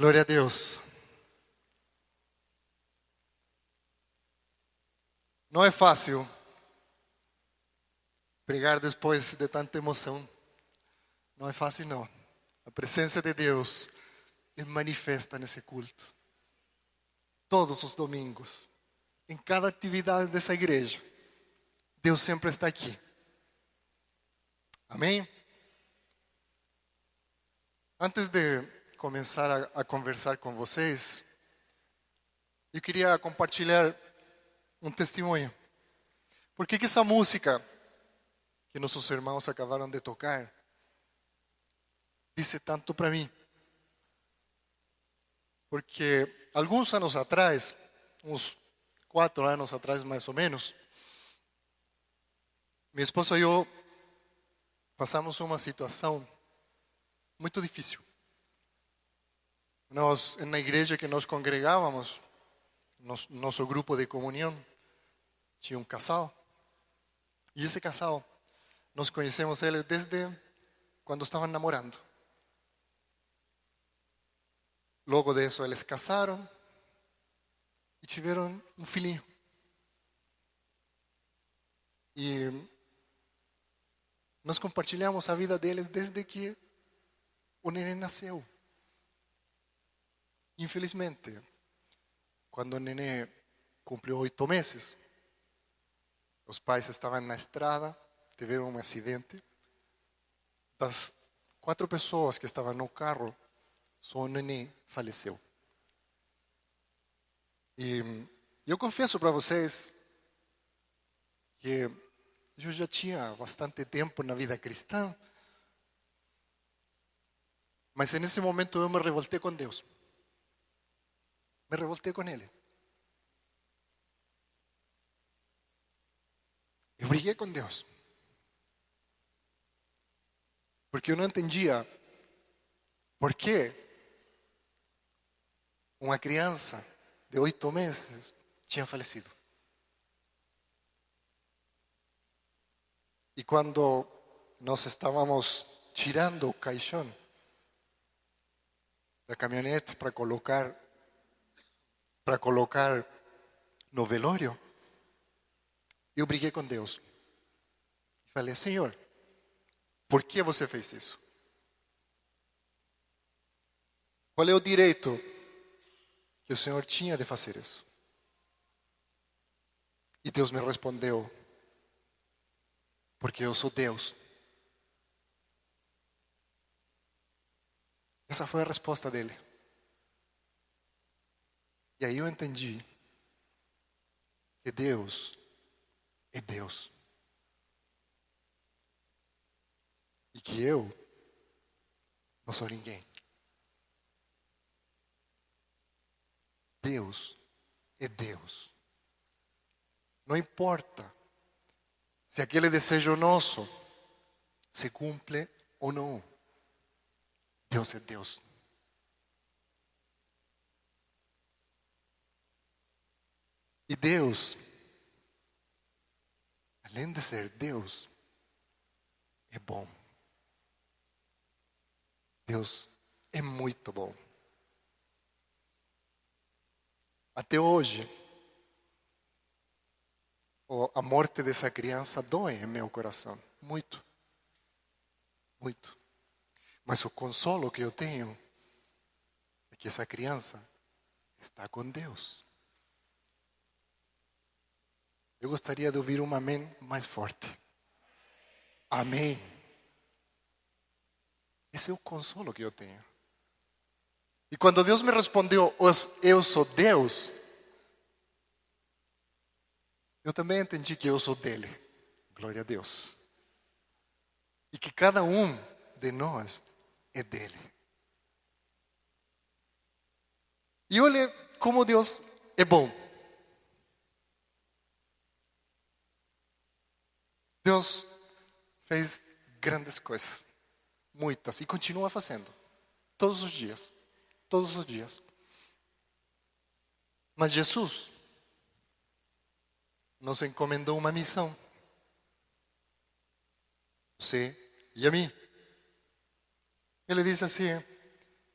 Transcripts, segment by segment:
Glória a Deus. Não é fácil pregar depois de tanta emoção. Não é fácil, não. A presença de Deus é manifesta nesse culto. Todos os domingos, em cada atividade dessa igreja, Deus sempre está aqui. Amém? Antes de começar a conversar com vocês, eu queria compartilhar um testemunho. Por que essa música que nossos irmãos acabaram de tocar disse tanto para mim? Porque alguns anos atrás, uns 4 anos atrás mais ou menos, minha esposa e eu passamos uma situação muito difícil. Nós, na igreja que nós congregávamos, nosso grupo de comunhão, tinha um casal. E esse casal, nós conhecemos ele desde quando estavam namorando. Logo disso, eles casaram e tiveram um filhinho. E nós compartilhamos a vida deles desde que o neném nasceu. Infelizmente, quando o neném cumpriu 8 meses, os pais estavam na estrada, tiveram um acidente. Das 4 pessoas que estavam no carro, só o neném faleceu. E eu confesso para vocês que eu já tinha bastante tempo na vida cristã, mas nesse momento eu me revoltei com Deus. Me revoltei com Ele. Eu briguei com Deus. Porque eu não entendia por que uma criança de 8 meses tinha falecido. E quando nós estávamos tirando o caixão da caminhonete para colocar no velório, eu briguei com Deus. Falei: Senhor, por que você fez isso? Qual é o direito que o Senhor tinha de fazer isso? E Deus me respondeu: porque eu sou Deus. Essa foi a resposta dele. E aí eu entendi que Deus é Deus. E que eu não sou ninguém. Deus é Deus. Não importa se aquele desejo nosso se cumpre ou não. Deus é Deus. E Deus, além de ser Deus, é bom. Deus é muito bom. Até hoje, a morte dessa criança dói em meu coração. Muito. Muito. Mas o consolo que eu tenho é que essa criança está com Deus. Eu gostaria de ouvir um amém mais forte. Amém. Esse é o consolo que eu tenho. E quando Deus me respondeu: eu sou Deus, eu também entendi que eu sou dele. Glória a Deus. E que cada um de nós é dele. E olha como Deus é bom. Deus fez grandes coisas. Muitas. E continua fazendo. Todos os dias. Todos os dias. Mas Jesus nos encomendou uma missão. Você e a mim. Ele disse assim: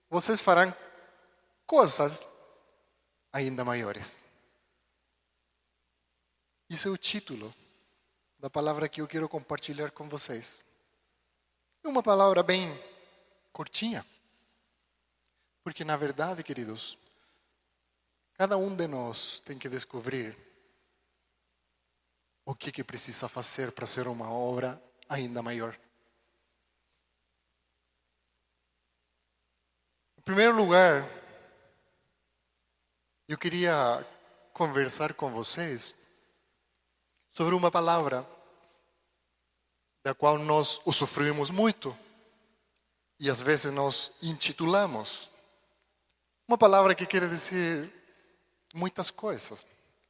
vocês farão coisas ainda maiores. Esse é o título da palavra que eu quero compartilhar com vocês. É uma palavra bem curtinha, porque na verdade, queridos, cada um de nós tem que descobrir o que precisa fazer para ser uma obra ainda maior. Em primeiro lugar, eu queria conversar com vocês sobre uma palavra da qual nós usufruímos muito e às vezes nós intitulamos. Uma palavra que quer dizer muitas coisas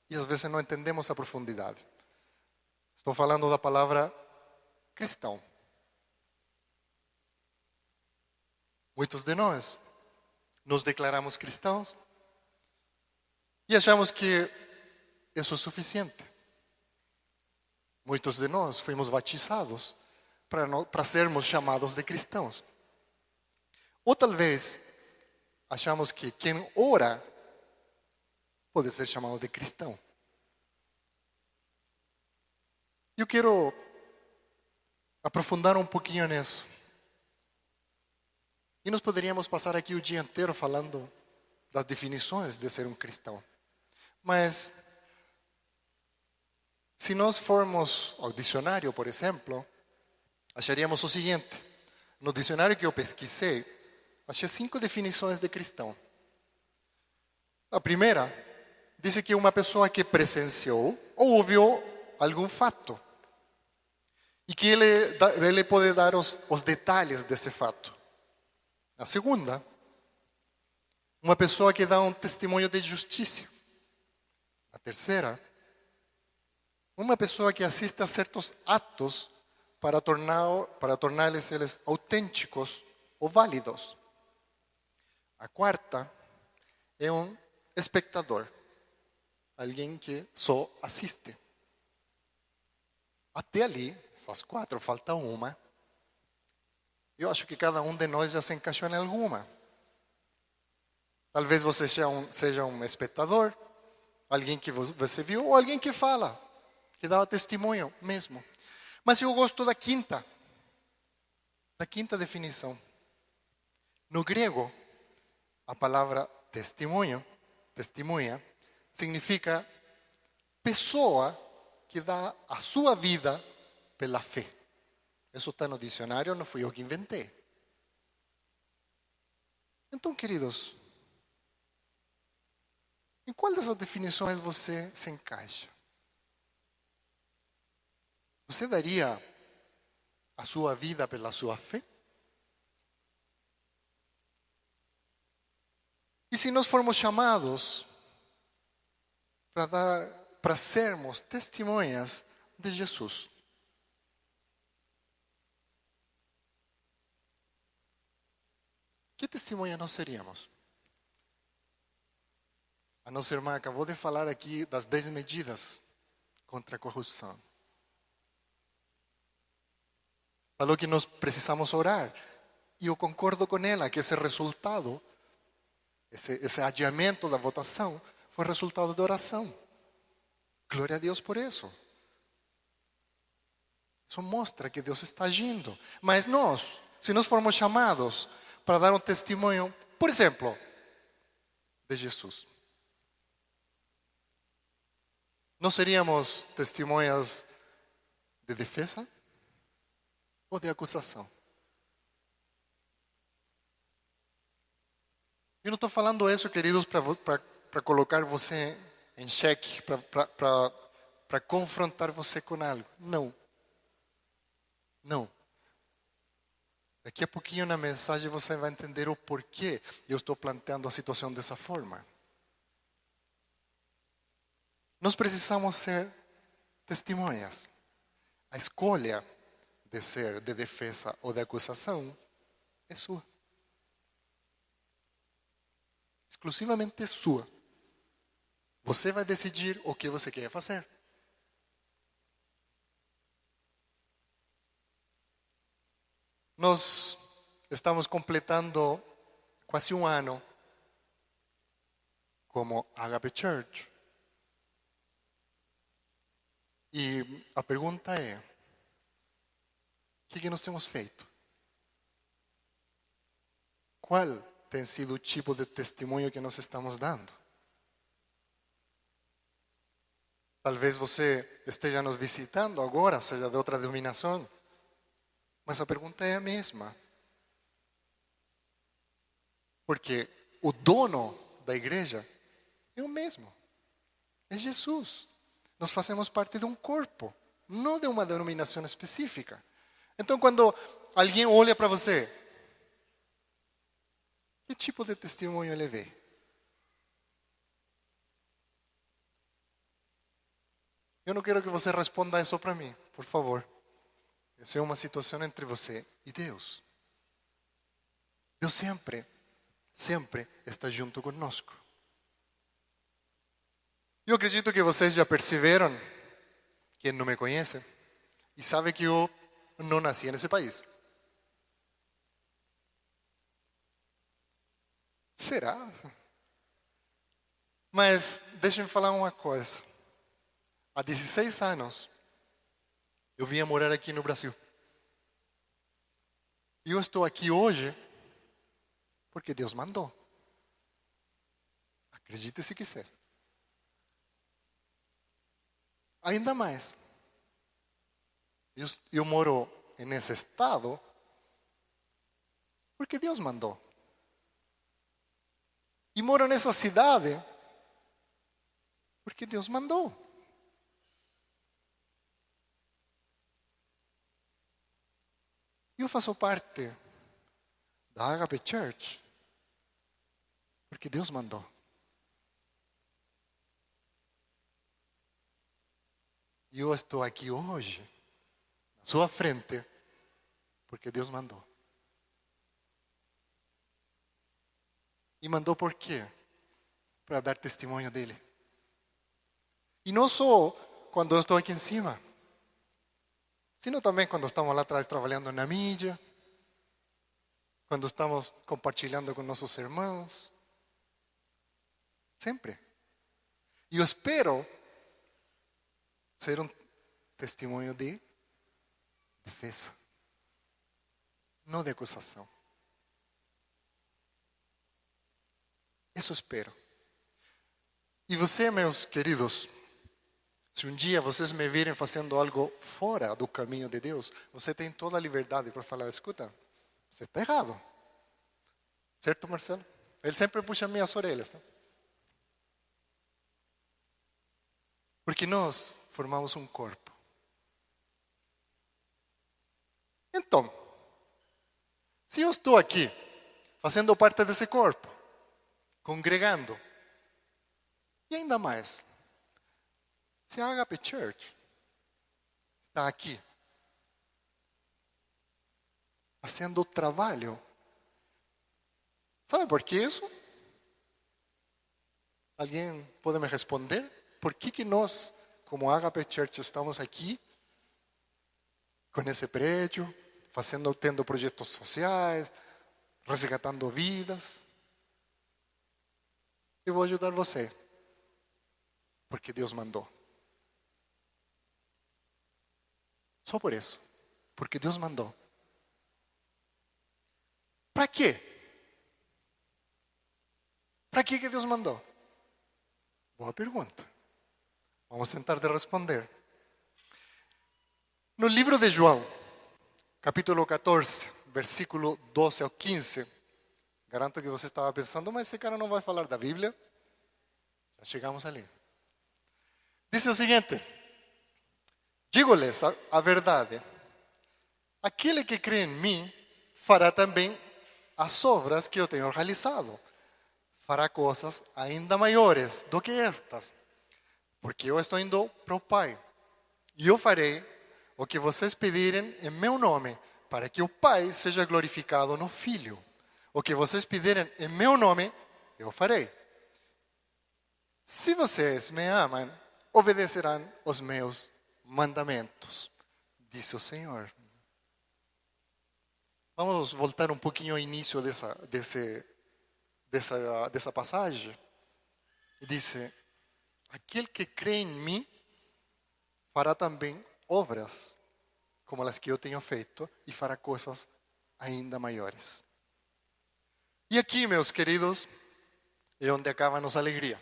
e às vezes não entendemos a profundidade. Estou falando da palavra cristão. Muitos de nós nos declaramos cristãos e achamos que isso é suficiente. Muitos de nós fomos batizados para sermos chamados de cristãos. Ou talvez achamos que quem ora pode ser chamado de cristão. Eu quero aprofundar um pouquinho nisso. E nós poderíamos passar aqui o dia inteiro falando das definições de ser um cristão. Mas se nós formos ao dicionário, por exemplo, acharíamos o seguinte. No dicionário que eu pesquisei, achei 5 definições de cristão. A primeira diz que é uma pessoa que presenciou ou ouviu algum fato. E que ele pode dar os detalhes desse fato. A segunda, uma pessoa que dá um testemunho de justiça. A terceira, uma pessoa que assiste a certos atos para torná-los eles autênticos ou válidos. A quarta é um espectador, alguém que só assiste. Até ali, essas 4, falta uma. Eu acho que cada um de nós já se encaixou em alguma. Talvez você seja um espectador, alguém que você viu, ou alguém que fala, que dá testemunho mesmo. Mas eu gosto da quinta definição. No grego, a palavra testemunha, significa pessoa que dá a sua vida pela fé. Isso está no dicionário, não fui eu que inventei. Então, queridos, em qual dessas definições você se encaixa? Você daria a sua vida pela sua fé? E se nós formos chamados para sermos testemunhas de Jesus? Que testemunha nós seríamos? A nossa irmã acabou de falar aqui das 10 medidas contra a corrupção. Falou que nós precisamos orar. E eu concordo com ela que esse resultado, esse adiamento da votação, foi resultado de oração. Glória a Deus por isso. Isso mostra que Deus está agindo. Mas nós, se nós formos chamados para dar um testemunho, por exemplo, de Jesus, nós seríamos testemunhas de defesa ou de acusação? Eu não estou falando isso, queridos, para colocar você em xeque, para confrontar você com algo. Não. Não. Daqui a pouquinho na mensagem você vai entender o porquê eu estou planteando a situação dessa forma. Nós precisamos ser testemunhas. A escolha de ser de defesa ou de acusação é sua. Exclusivamente sua. Você vai decidir o que você quer fazer. Nós estamos completando quase um ano como Agape Church. E a pergunta é, o que nós temos feito? Qual tem sido o tipo de testemunho que nós estamos dando? Talvez você esteja nos visitando agora, seja de outra denominação, mas a pergunta é a mesma. Porque o dono da igreja é o mesmo, é Jesus. Nós fazemos parte de um corpo, não de uma denominação específica. Então, quando alguém olha para você, que tipo de testemunho ele vê? Eu não quero que você responda isso para mim, por favor. Essa é uma situação entre você e Deus. Deus sempre está junto conosco. Eu acredito que vocês já perceberam, quem não me conhece, e sabe que eu não nasci nesse país. Será? Mas deixem-me falar uma coisa. Há 16 anos, eu vim morar aqui no Brasil. E eu estou aqui hoje porque Deus mandou. Acredite se quiser. Ainda mais, eu moro nesse estado porque Deus mandou. E moro nessa cidade porque Deus mandou. Eu faço parte da Agape Church porque Deus mandou. E eu estou aqui hoje, na sua frente, porque Deus mandou. E mandou por quê? Para dar testemunho dele. E não só quando eu estou aqui em cima, sino também quando estamos lá atrás trabalhando na mídia, quando estamos compartilhando com nossos irmãos. Sempre. E eu espero ser um testemunho de defesa, não de acusação. Isso espero. E você, meus queridos, se um dia vocês me virem fazendo algo fora do caminho de Deus, você tem toda a liberdade para falar, escuta, você está errado. Certo, Marcelo? Ele sempre puxa minhas orelhas. Tá? Porque nós formamos um corpo. Então, se eu estou aqui, fazendo parte desse corpo, congregando, e ainda mais, se a Agape Church está aqui, fazendo o trabalho, sabe por que isso? Alguém pode me responder? Por que nós, como Agape Church, estamos aqui, com esse prédio, tendo projetos sociais, resgatando vidas? Eu vou ajudar você, porque Deus mandou. Só por isso, porque Deus mandou. Para quê? Para que Deus mandou? Boa pergunta. Vamos tentar de responder. No livro de João, capítulo 14, versículo 12 ao 15, garanto que você estava pensando, mas esse cara não vai falar da Bíblia. Já chegamos ali. Diz o seguinte: digo-lhes a verdade, aquele que crê em mim fará também as obras que eu tenho realizado. Fará coisas ainda maiores do que estas, porque eu estou indo para o Pai. E eu farei o que vocês pedirem em meu nome, para que o Pai seja glorificado no Filho. O que vocês pedirem em meu nome, eu farei. Se vocês me amam, obedecerão os meus mandamentos, disse o Senhor. Vamos voltar um pouquinho ao início dessa passagem. E dice, aquel que cree en mí fará também obras como as que eu tenho feito e fará coisas ainda maiores. E aqui, meus queridos, é onde acaba a nossa alegria.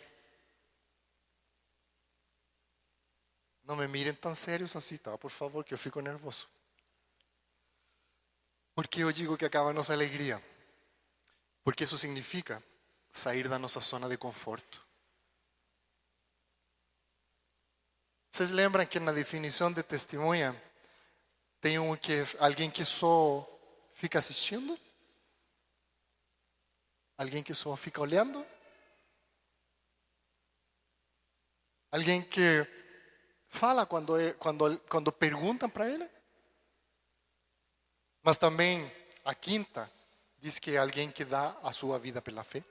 Não me mirem tão sérios assim, tá? Por favor, que eu fico nervoso. Por que eu digo que acaba a nossa alegria? Porque isso significa sair da nossa zona de conforto. Vocês lembram que na definição de testemunha tem alguém que só fica assistindo? Alguém que só fica olhando? Alguém que fala quando perguntam para ele? Mas também a quinta diz que é alguém que dá a sua vida pela fé.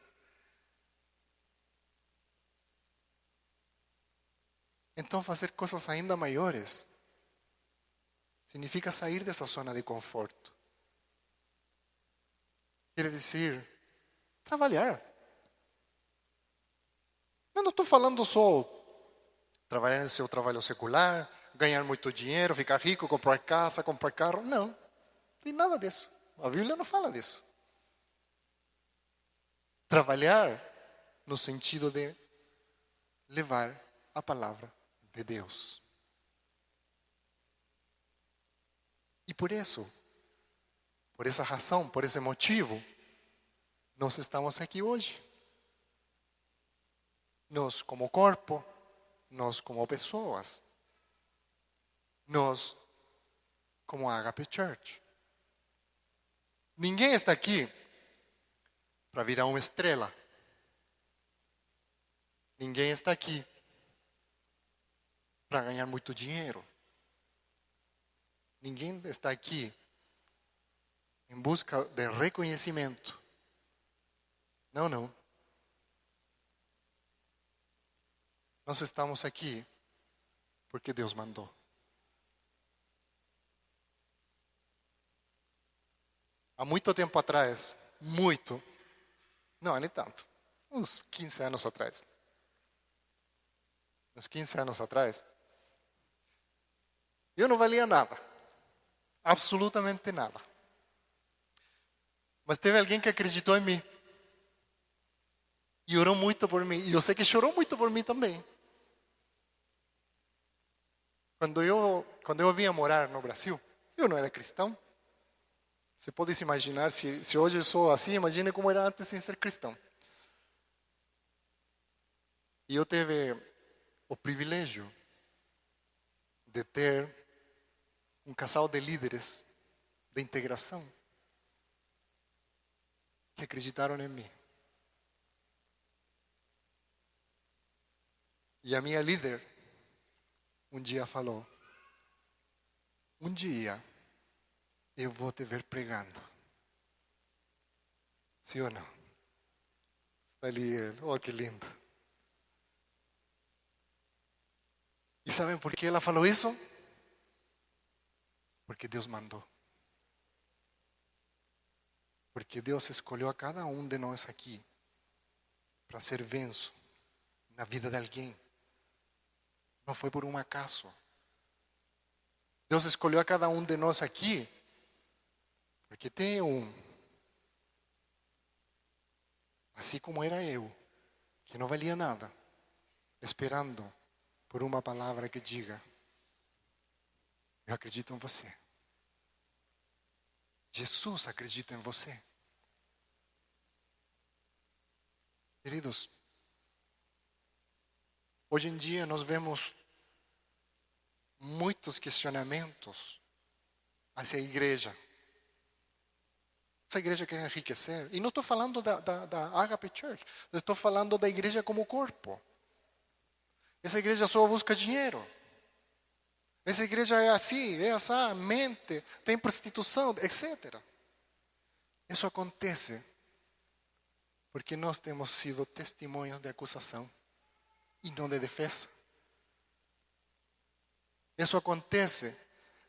Então fazer coisas ainda maiores significa sair dessa zona de conforto. Quer dizer, trabalhar. Eu não estou falando só trabalhar em seu trabalho secular, ganhar muito dinheiro, ficar rico, comprar casa, comprar carro. Não tem nada disso. A Bíblia não fala disso. Trabalhar no sentido de levar a palavra de Deus. E por isso, por essa razão, por esse motivo, nós estamos aqui hoje. Nós como corpo, nós como pessoas, nós como Agape Church. Ninguém está aqui para virar uma estrela. Ninguém está aqui para ganhar muito dinheiro. Ninguém está aqui em busca de reconhecimento. Não, não. Nós estamos aqui porque Deus mandou. Há muito tempo atrás, não, nem tanto, uns 15 anos atrás. Uns 15 anos atrás, eu não valia nada. Absolutamente nada. Mas teve alguém que acreditou em mim. E orou muito por mim. E eu sei que chorou muito por mim também. Quando eu vinha morar no Brasil, eu não era cristão. Você pode se imaginar, se hoje eu sou assim, imagine como era antes sem ser cristão. E eu tive o privilégio de ter um casal de líderes de integração que acreditaram em mim. E a minha líder um dia falou: um dia eu vou te ver pregando. Sim ou não? Está ali ele. Oh, que lindo. E sabem por que ela falou isso? Porque Deus mandou. Porque Deus escolheu a cada um de nós aqui para ser benção na vida de alguém. Não foi por um acaso. Deus escolheu a cada um de nós aqui porque tem assim como era eu, que não valia nada, esperando por uma palavra que diga: eu acredito em você. Jesus acredita em você. Queridos, hoje em dia nós vemos muitos questionamentos hacia a igreja. Essa igreja quer enriquecer. E não estou falando da Agape Church. Eu estou falando da igreja como corpo. Essa igreja só busca dinheiro. Essa igreja é assim, é essa, mente, tem prostituição, etc. Isso acontece porque nós temos sido testemunhos de acusação e não de defesa. Isso acontece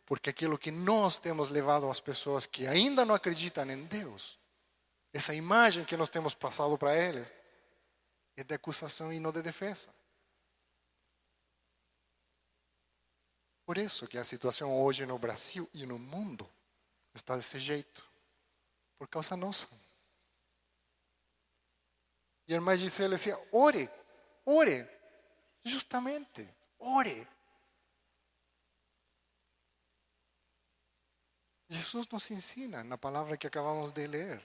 porque aquilo que nós temos levado às pessoas que ainda não acreditam em Deus, essa imagem que nós temos passado para eles, é de acusação e não de defesa. Por isso que a situação hoje no Brasil e no mundo está desse jeito. Por causa nossa. E a irmã Gisele dizia, ore, ore. Justamente, ore. Jesus nos ensina na palavra que acabamos de ler.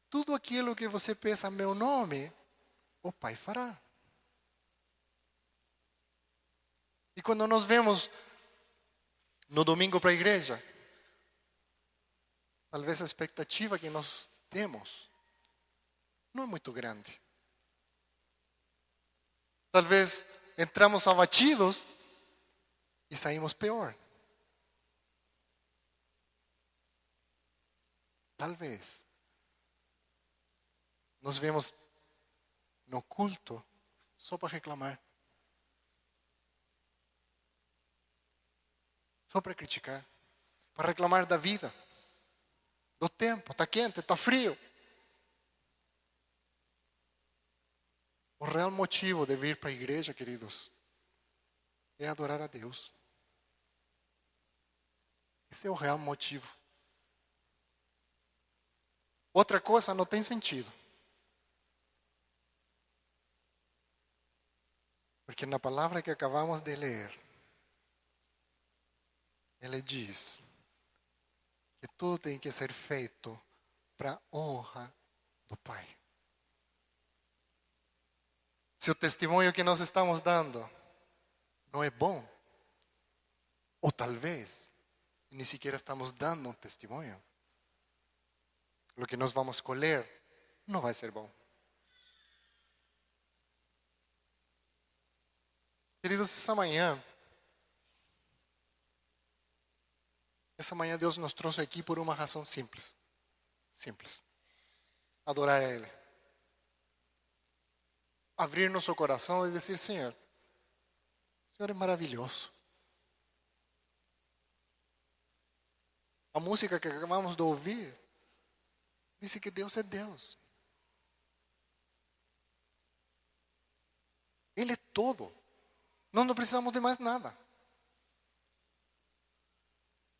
Tudo aquilo que você peça em meu nome, o Pai fará. E quando nós vemos no domingo para a igreja, talvez a expectativa que nós temos não é muito grande. Talvez entramos abatidos e saímos pior. Talvez nos vemos no culto só para reclamar. Só para criticar. Para reclamar da vida. Do tempo. Está quente, está frio. O real motivo de vir para a igreja, queridos, é adorar a Deus. Esse é o real motivo. Outra coisa não tem sentido. Porque na palavra que acabamos de ler, ele diz que tudo tem que ser feito para a honra do Pai. Se o testemunho que nós estamos dando não é bom, ou talvez nem sequer estamos dando um testemunho, o que nós vamos colher não vai ser bom. Queridos, essa manhã Deus nos trouxe aqui por uma razão simples. Simples. Adorar a Ele. Abrir nosso coração e dizer, Senhor, o Senhor é maravilhoso. A música que acabamos de ouvir diz que Deus é Deus. Ele é todo. Nós não precisamos de mais nada.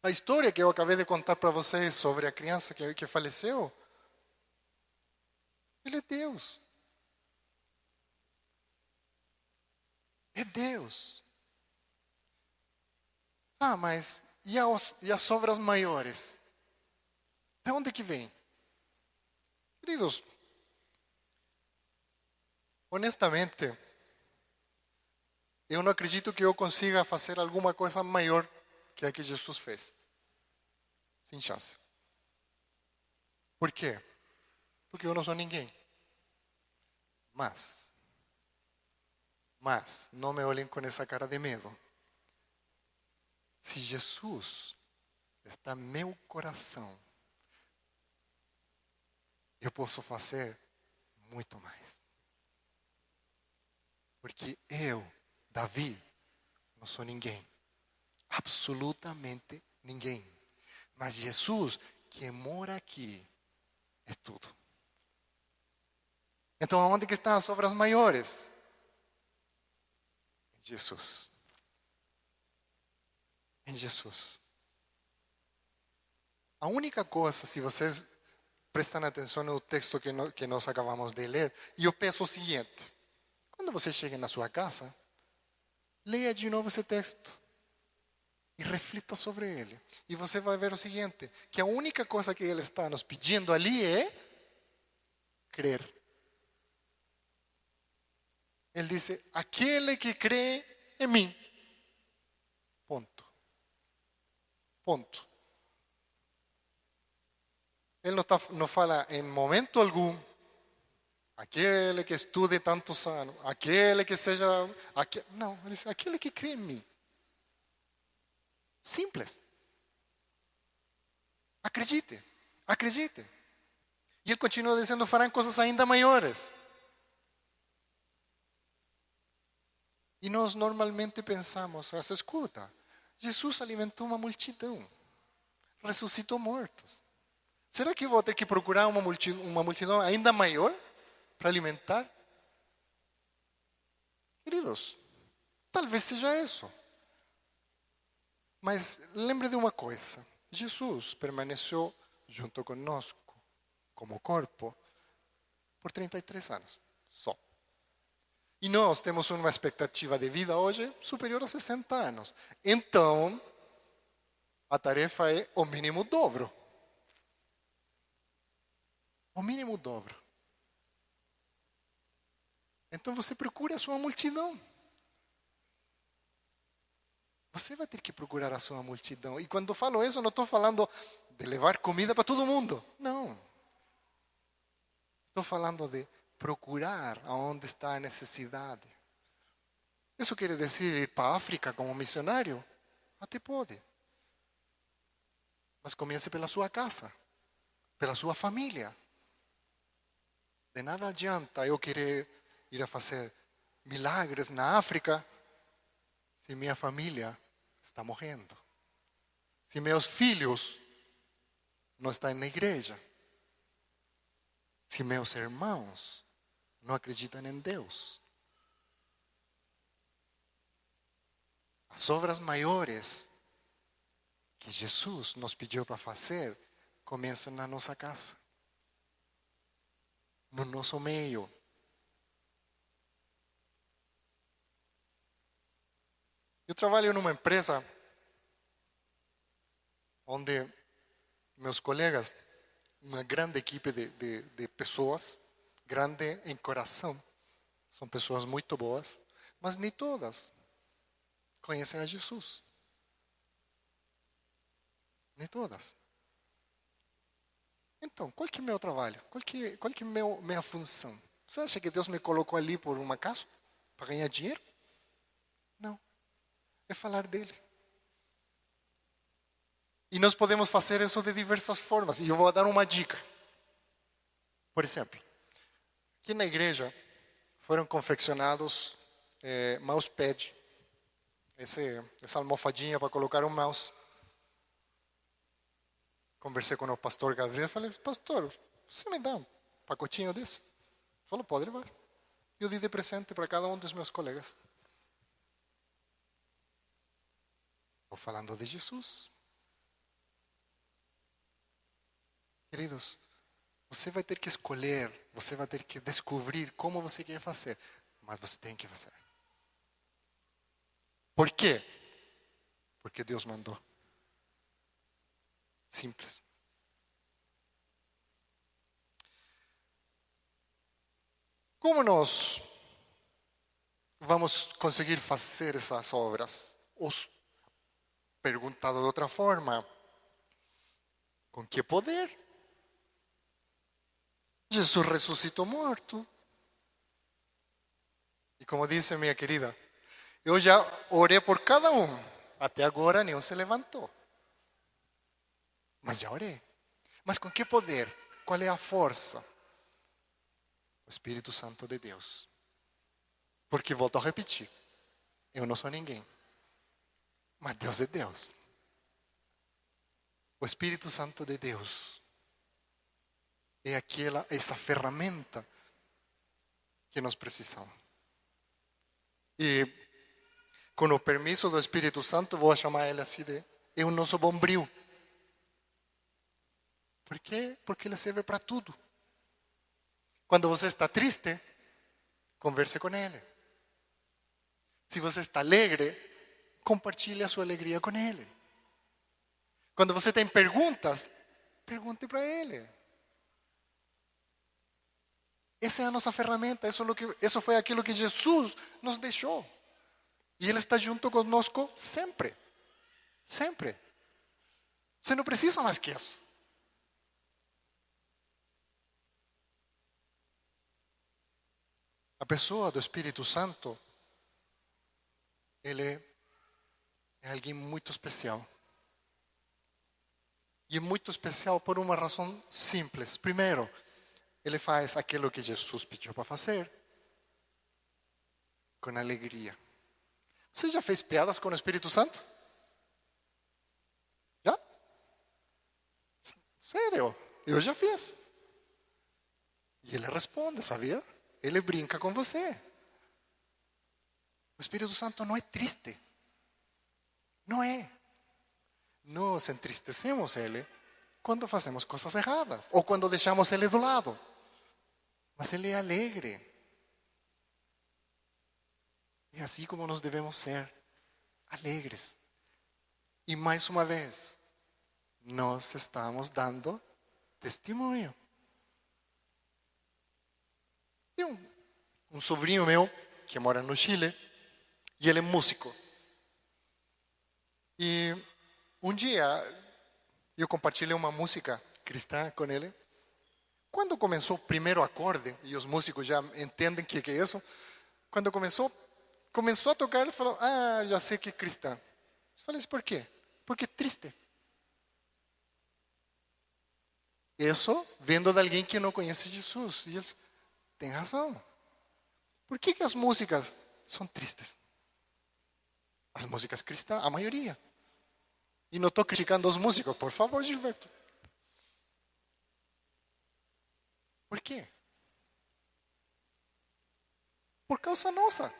A história que eu acabei de contar para vocês sobre a criança que faleceu, Ele é Deus. É Deus. Mas e as obras maiores? De onde que vem? Queridos, honestamente, eu não acredito que eu consiga fazer alguma coisa maior que a que Jesus fez. Sem chance. Por quê? Porque eu não sou ninguém. Mas, não me olhem com essa cara de medo. Se Jesus está no meu coração, eu posso fazer muito mais. Porque eu, Davi, não sou ninguém. Absolutamente ninguém. Mas Jesus, que mora aqui, é tudo. Então, onde que estão as obras maiores? Em Jesus. Em Jesus. A única coisa, se vocês prestam atenção no texto que nós acabamos de ler, e eu peço o seguinte: quando você chegue na sua casa, leia de novo esse texto e reflita sobre ele. E você vai ver o seguinte, que a única coisa que ele está nos pedindo ali é crer. Ele disse, aquele que crê em mim. Ponto. Ponto. Ele não fala em momento algum, aquele que estude tantos anos, aquele que seja... Não, ele diz, aquele que crê em mim. Simples. Acredite, acredite. E ele continua dizendo, farão coisas ainda maiores. E nós normalmente pensamos, escuta, Jesus alimentou uma multidão, ressuscitou mortos. Será que vou ter que procurar uma multidão ainda maior para alimentar? Queridos, talvez seja isso. Mas lembre de uma coisa. Jesus permaneceu junto conosco, como corpo, por 33 anos, só. E nós temos uma expectativa de vida hoje superior a 60 anos. Então, a tarefa é o mínimo dobro. O mínimo dobro. Então você procura a sua multidão. Você vai ter que procurar a sua multidão. E quando falo isso, não estou falando de levar comida para todo mundo. Não. Estou falando de procurar aonde está a necessidade. Isso quer dizer ir para a África como missionário? Até pode. Mas comece pela sua casa, pela sua família. De nada adianta eu querer ir a fazer milagres na África se minha família está morrendo. Se meus filhos não estão na igreja. Se meus irmãos não acreditam em Deus. As obras maiores que Jesus nos pediu para fazer começam na nossa casa, no nosso meio. Eu trabalho numa empresa onde meus colegas, uma grande equipe de pessoas, grande em coração, são pessoas muito boas, mas nem todas conhecem a Jesus. Nem todas. Então, qual que é o meu trabalho? Qual que é minha função? Você acha que Deus me colocou ali por um acaso? Para ganhar dinheiro? Não. É falar dele. E nós podemos fazer isso de diversas formas. E eu vou dar uma dica. Por exemplo, aqui na igreja foram confeccionados mousepad. Essa almofadinha para colocar um mouse. Conversei com o pastor Gabriel e falei, pastor, você me dá um pacotinho desse? Ele falou, pode levar. Eu dei de presente para cada um dos meus colegas. Estou falando de Jesus. Queridos, você vai ter que escolher, você vai ter que descobrir como você quer fazer, mas você tem que fazer. Por quê? Porque Deus mandou. Simples. Como nós vamos conseguir fazer essas obras? Perguntado de outra forma, com que poder? Jesus ressuscitou morto. E como disse minha querida, eu já orei por cada um. Até agora nenhum se levantou. Mas já orei. Mas com que poder? Qual é a força? O Espírito Santo de Deus. Porque volto a repetir. Eu não sou ninguém. Mas Deus é Deus. O Espírito Santo de Deus é essa ferramenta que nós precisamos. E com o permisso do Espírito Santo, vou chamar ele assim de é o nosso bombril. Por quê? Porque ele serve para tudo. Quando você está triste, converse com ele. Se você está alegre, compartilhe a sua alegria com ele. Quando você tem perguntas, pergunte para ele. Essa é a nossa ferramenta, isso foi aquilo que Jesus nos deixou. E ele está junto conosco sempre. Sempre. Você não precisa mais que isso. A pessoa do Espírito Santo, ele é alguém muito especial. E é muito especial por uma razão simples. Primeiro, ele faz aquilo que Jesus pediu para fazer, com alegria. Você já fez piadas com o Espírito Santo? Já? Sério? Eu já fiz. E ele responde, sabia? Ele brinca com você. O Espírito Santo não é triste. Não é. Nós entristecemos Ele quando fazemos coisas erradas ou quando deixamos Ele do lado. Mas Ele é alegre. É assim como nós devemos ser, alegres. E mais uma vez, nós estamos dando testemunho. Tem um sobrinho meu que mora no Chile e ele é músico. E um dia eu compartilhei uma música cristã com ele. Quando começou o primeiro acorde, e os músicos já entendem o que é isso, quando começou a tocar, ele falou, já sei que é cristã. Eu falei, por quê? Porque é triste. Isso vendo de alguém que não conhece Jesus. E eles têm razão. Por que as músicas são tristes? As músicas cristãs, a maioria. E não estou criticando os músicos, por favor, Gilberto. Por quê? Por causa nossa.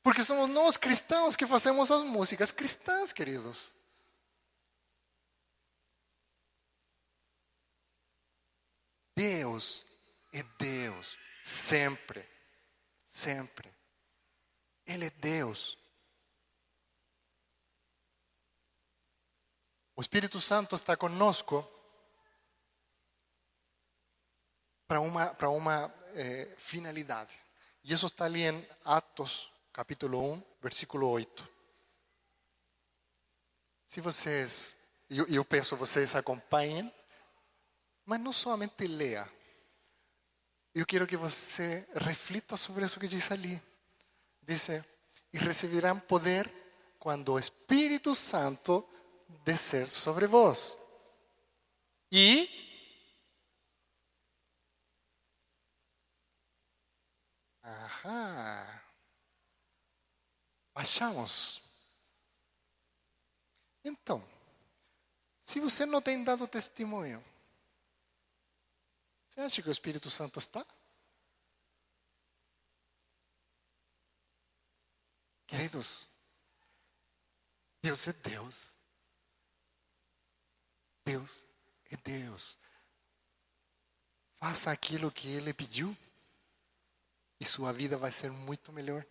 Porque somos nós cristãos que fazemos as músicas cristãs, queridos. Deus é Deus, sempre, sempre. Ele é Deus. O Espírito Santo está conosco para uma finalidade. E isso está ali em Atos, capítulo 1, versículo 8. Se vocês, eu peço a vocês acompanhem, mas não somente leia. Eu quero que você reflita sobre isso que diz ali. Diz, e receberão poder quando o Espírito Santo descer sobre vós. E achamos. Então, se você não tem dado testemunho, você acha que o Espírito Santo está? Queridos, Deus é Deus. Deus é Deus. Faça aquilo que Ele pediu e sua vida vai ser muito melhor.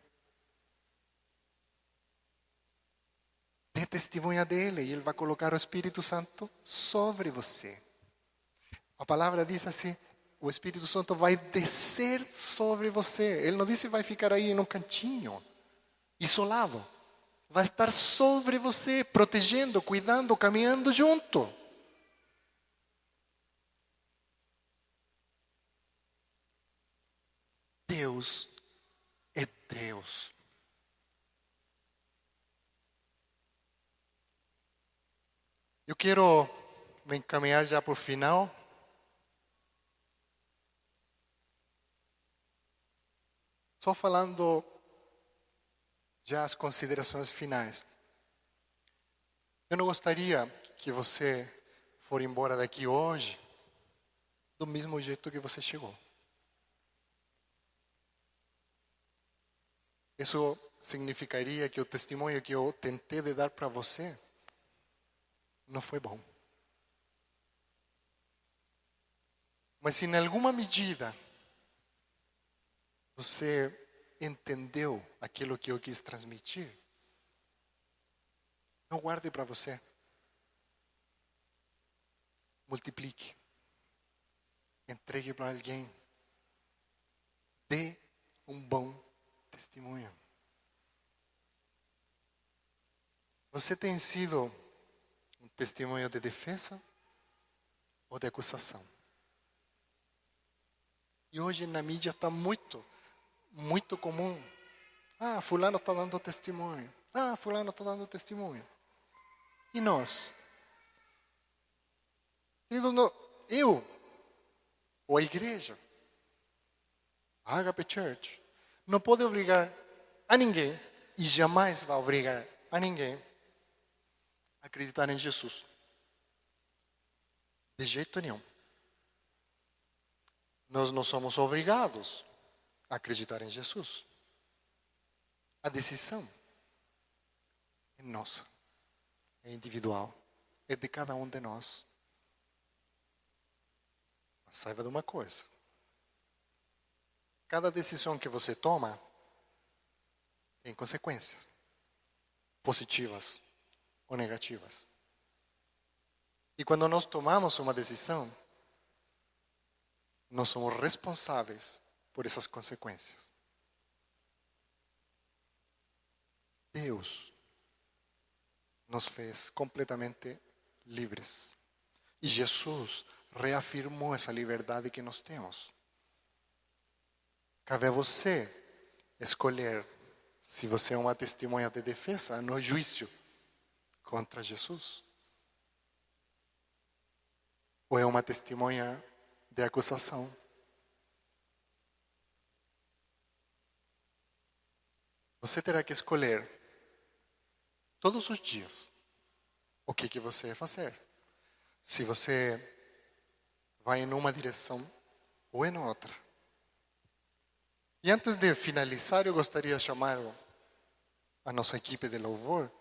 Dê testemunha dele e Ele vai colocar o Espírito Santo sobre você. A palavra diz assim, o Espírito Santo vai descer sobre você. Ele não disse que vai ficar aí num cantinho, isolado. Vai estar sobre você, protegendo, cuidando, caminhando junto. Deus é Deus. Eu quero me encaminhar já por final. Só falando já as considerações finais. Eu não gostaria que você for embora daqui hoje do mesmo jeito que você chegou. Isso significaria que o testemunho que eu tentei de dar para você não foi bom. Mas se em alguma medida você entendeu aquilo que eu quis transmitir, não guarde para você. Multiplique. Entregue para alguém. Dê um bom testemunho. Você tem sido um testemunho de defesa ou de acusação? E hoje na mídia está muito comum. Fulano está dando testemunho. Fulano está dando testemunho. E nós? Eu, ou a igreja, a Agape Church, não pode obrigar a ninguém, e jamais vai obrigar a ninguém a acreditar em Jesus. De jeito nenhum. Nós não somos obrigados a acreditar em Jesus. A decisão é nossa, é individual, é de cada um de nós. Mas saiba de uma coisa: cada decisão que você toma tem consequências, positivas ou negativas. E quando nós tomamos uma decisão, nós somos responsáveis por essas consequências. Deus nos fez completamente livres. E Jesus reafirmou essa liberdade que nós temos. Cabe a você escolher se você é uma testemunha de defesa no juízo contra Jesus, ou é uma testemunha de acusação. Você terá que escolher todos os dias o que você vai fazer. Se você vai em uma direção ou em outra. E antes de finalizar, eu gostaria de chamar a nossa equipe de louvor.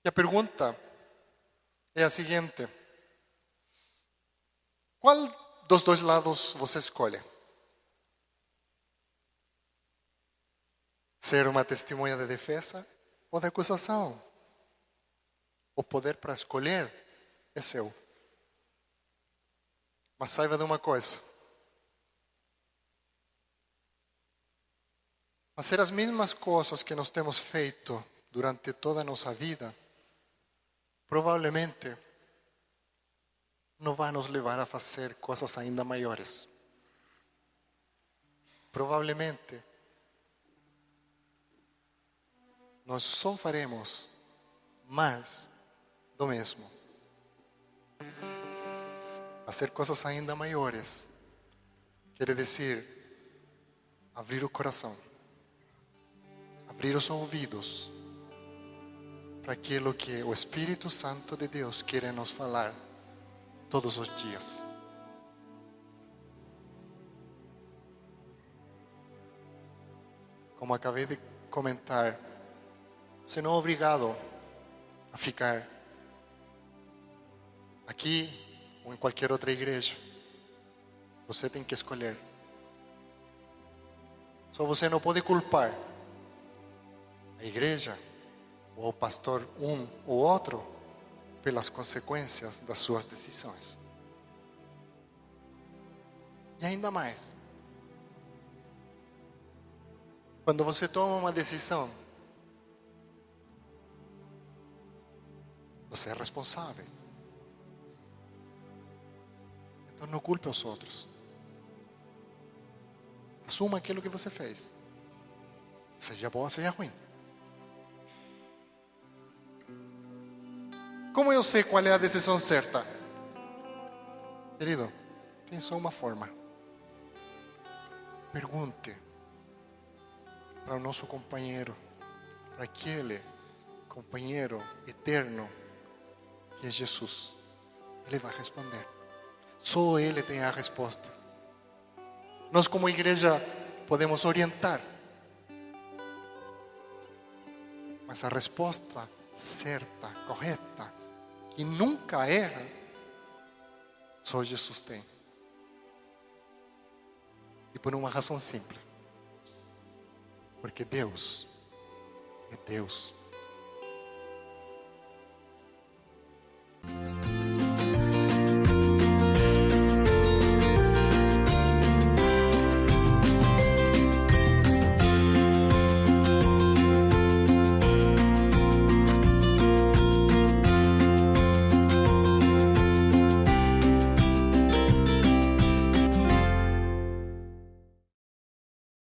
E a pergunta é a seguinte: qual dos dois lados você escolhe? Ser uma testemunha de defesa ou de acusação? O poder para escolher é seu. Mas saiba de uma coisa: fazer as mesmas coisas que nós temos feito durante toda a nossa vida, provavelmente não vai nos levar a fazer coisas ainda maiores. Provavelmente nós só faremos mais do mesmo. Fazer coisas ainda maiores quer dizer abrir o coração, abrir os ouvidos para aquilo que o Espírito Santo de Deus quer nos falar todos os dias. Como acabei de comentar, você não é obrigado a ficar aqui ou em qualquer outra igreja. Você tem que escolher. Só você não pode culpar a igreja ou o pastor um ou outro pelas consequências das suas decisões. E ainda mais, quando você toma uma decisão, você é responsável. Então não culpe os outros. Assuma aquilo que você fez. Seja bom, seja ruim. Como eu sei qual é a decisão certa? Querido, tem só uma forma. Pergunte para o nosso companheiro, para aquele companheiro eterno que é Jesus. Ele vai responder. Só Ele tem a resposta. Nós como igreja podemos orientar, mas a resposta certa, correta, que nunca erra, só Jesus tem. E por uma razão simples. Porque Deus é Deus.